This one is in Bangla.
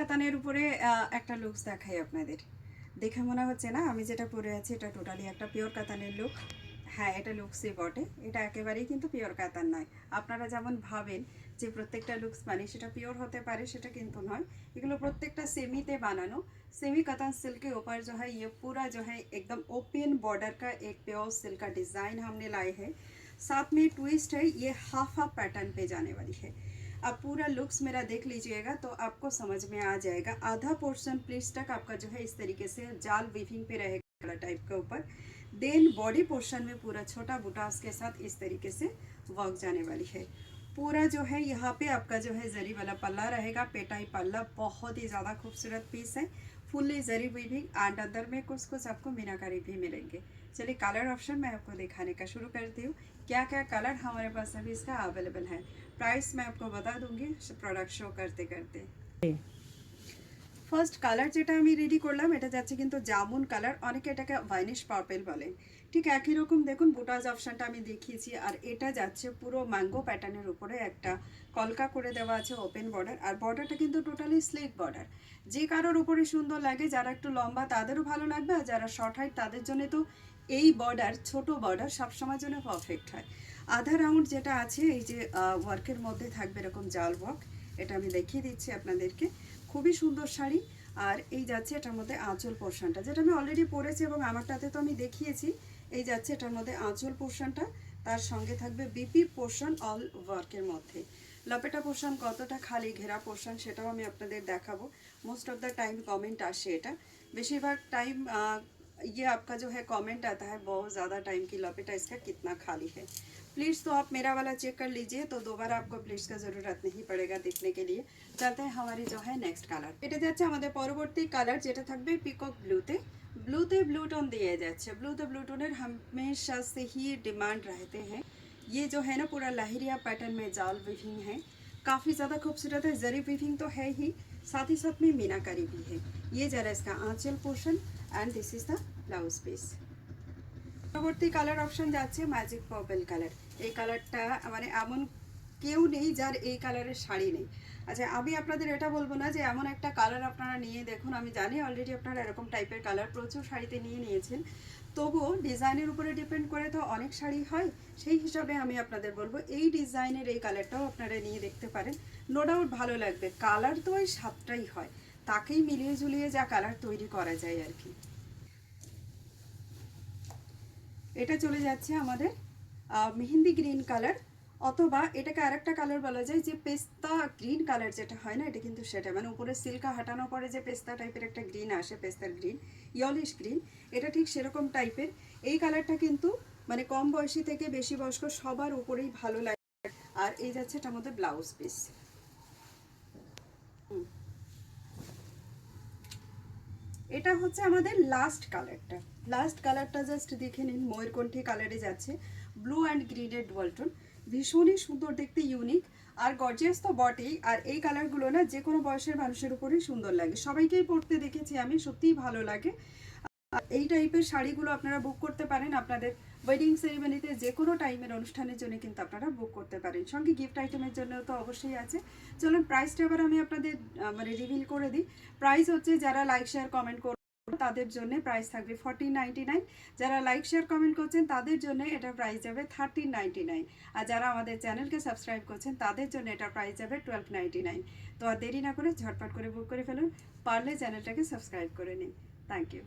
কাতানের উপরে একটা লুকস দেখাই আপনাদের। দেখে মনে হচ্ছে না আমি যেটা পরে আছি এটা টোটালি একটা পিওর কাতানের লুক। হ্যাঁ, এটা লুকসই বটে, এটা একেবারেই কিন্তু পিওর কাতান নয়। আপনারা যেমন ভাবেন যে প্রত্যেকটা লুকস মানে সেটা পিওর হতে পারে, সেটা কিন্তু নয়। এগুলো প্রত্যেকটা सेमीতে बानानो। सेमी कतन सिल्क के ऊपर जो है ये पूरा जो है एकदम ओपन बॉर्डर का एक प्योर सिल्क का डिज़ाइन हमने लाए हैं। साथ में ट्विस्ट है, ये हाफ हाफ पैटर्न पे जाने वाली है। अब पूरा लुक्स मेरा देख लीजिएगा तो आपको समझ में आ जाएगा। आधा पोर्शन प्लीट्स तक आपका जो है इस तरीके से जाल वीविंग पे रहेगा टाइप के ऊपर। देन बॉडी पोर्शन में पूरा छोटा बुटास के साथ इस तरीके से वर्क जाने वाली है। पूरा जो है यहाँ पे आपका जो है जरी वाला पल्ला रहेगा, पेटाई पल्ला, बहुत ही ज़्यादा खूबसूरत पीस है। फुल्ली जरी वीविंग एंड अंदर में कुछ कुछ आपको मीनाकारी भी मिलेंगे। चलिए कलर ऑप्शन मैं आपको दिखाने का शुरू करती हूँ। क्या क्या कलर हमारे पास अभी इसका अवेलेबल है, प्राइस मैं आपको बता दूंगी प्रोडक्ट शो करते करते। ফার্স্ট কালার যেটা আমি রেডি করলাম এটা যাচ্ছে কিন্তু জামুন কালার, অনেকে এটাকে ভাইনিশ পার্পল বলে। ঠিক একই রকম দেখুন বুটাজ অপশনটা আমি দেখিয়েছি। আর এটা যাচ্ছে পুরো ম্যাঙ্গো প্যাটার্নের উপরে একটা কলকা করে দেওয়া আছে ওপেন বর্ডার। আর বর্ডারটা কিন্তু টোটালি স্লিক বর্ডার। যে কারোর উপরে সুন্দর লাগে, যারা একটু লম্বা তাদেরও ভালো লাগবে, আর যারা শর্ট হাইট তাদের জন্য তো এই বর্ডার, ছোট বর্ডার সবসময়ের জন্য পারফেক্ট হয়। আধা রাউন্ড যেটা আছে এই যে ওয়ার্কের মধ্যে থাকবে এরকম জাল ওয়ার্ক, এটা আমি দেখিয়ে দিচ্ছি আপনাদেরকে। খুবই সুন্দর শাড়ি। আর এই যাচ্ছে এটার মধ্যে আঁচল পোর্শনটা, যেটা আমি অলরেডি পরেছি এবং আমারটাতে তো আমি দেখিয়েছি। এই যাচ্ছে এটার মধ্যে আঁচল পোর্শনটা, তার সঙ্গে থাকবে বিপি পোর্শন অল ওয়ার্কের মধ্যে। লপেটা পোর্শন কতটা খালি ঘেরা পোর্শন সেটাও আমি আপনাদের দেখাবো। Most of the time comment আসে এটা, বেশিরভাগ টাইম ये आपका जो है कमेंट आता है बहुत ज़्यादा टाइम की लपेटा इसका कितना खाली है। प्लीट्स तो आप मेरा वाला चेक कर लीजिए, तो दोबारा आपको प्लीट्स का ज़रूरत नहीं पड़ेगा देखने के लिए। चलते हैं हमारी जो है नेक्स्ट কালার। এটা যাচ্ছে আমাদের পরবর্তী কালার, যেটা থাকবে পিকক ব্লুতে। ব্লুতে ব্লू टोन দিয়ে যাচ্ছে। ব্লুতে ব্লू टोনের हमेशा से ही डिमांड रहते हैं। ये जो है ना पूरा लहरिया पैटर्न में जाल वीविंग है, काफ़ी ज़्यादा खूबसूरत है। जरी वीविंग तो है ही, साथ ही साथ में मीनाकारी भी है। ये जरा इसका आंचल portion and this is the blouse piece. পরবর্তী কালার অপশন যাচ্ছে ম্যাজিক পার্পল কালার। এই কালারটা মানে এমন কেউ নেই যার এই কালারের শাড়ি নেই। আচ্ছা, আমি আপনাদের এটা বলবো না যে এমন একটা কালার আপনারা নিয়ে দেখুন। আমি জানি অলরেডি আপনারা এরকম টাইপের কালার প্রচুর শাড়িতে নিয়ে নিয়েছেন, তবুও ডিজাইনের উপরে ডিপেন্ড করে তো অনেক শাড়ি হয়। সেই হিসাবে আমি আপনাদের বলবো এই ডিজাইনের এই কালারটাও আপনারা নিয়ে দেখতে পারেন। নো ডাউট ভালো লাগবে। কালার তো ওই সাতটাই হয়, তাকেই মিলিয়ে ঝুলিয়ে যা কালার তৈরি করা যায় আর কি। এটা চলে যাচ্ছে আমাদের মেহেন্দি গ্রিন কালার, অথবা এটাকে আরেকটা কালার বলা যায় যে পেস্তা গ্রিন কালার যেটা হয় না, এটা কিন্তু সেটা মানে উপরে সিল্কা হাঁটানোর পরে যে পেস্তা টাইপের একটা গ্রিন আসে, পেস্তার গ্রিন, ইয়লিশ গ্রিন, এটা ঠিক সেরকম টাইপের। এই কালারটা কিন্তু মানে কম বয়সী থেকে বেশি বয়স্ক সবার উপরেই ভালো লাগে। আর এই যাচ্ছে এটার মধ্যে ব্লাউজ পিস। এটা হচ্ছে আমাদের লাস্ট কালারটা। লাস্ট কালারটা জাস্ট দেখে নিন, ময়ূরকণ্ঠী কালারে যাচ্ছে, ব্লু অ্যান্ড গ্রিনের ডুয়াল টোন, ভীষণই সুন্দর দেখতে, ইউনিক আর গর্জিয়াস তো বটেই। আর এই কালারগুলো না যে কোনো বয়সের মানুষের উপরেই সুন্দর লাগে, সবাইকেই পরতে দেখেছি আমি, সত্যিই ভালো লাগে। এই টাইপের শাড়িগুলো আপনারা বুক করতে পারেন আপনাদের ওয়েডিং সেরিমনিতে, যে কোনো টাইমের অনুষ্ঠানের জন্য কিন্তু আপনারা বুক করতে পারেন। সঙ্গে গিফট আইটেমের জন্য তো অবশ্যই আছে। চলুন প্রাইসটা এবার আমি আপনাদের মানে রিভিল করে দিই। প্রাইস হচ্ছে যারা লাইক শেয়ার কমেন্ট তাদের জন্য প্রাইস থাকবে 1499। যারা লাইক শেয়ার কমেন্ট করছেন তাদের জন্য এটা প্রাইস যাবে 1399। আর যারা আমাদের চ্যানেলকে সাবস্ক্রাইব করছেন তাদের জন্য এটা প্রাইস যাবে 1299। তো আর দেরি না করে ঝটপট করে বুক করে ফেলুন, পারলে চ্যানেলটাকে সাবস্ক্রাইব করে নিন। Thank you.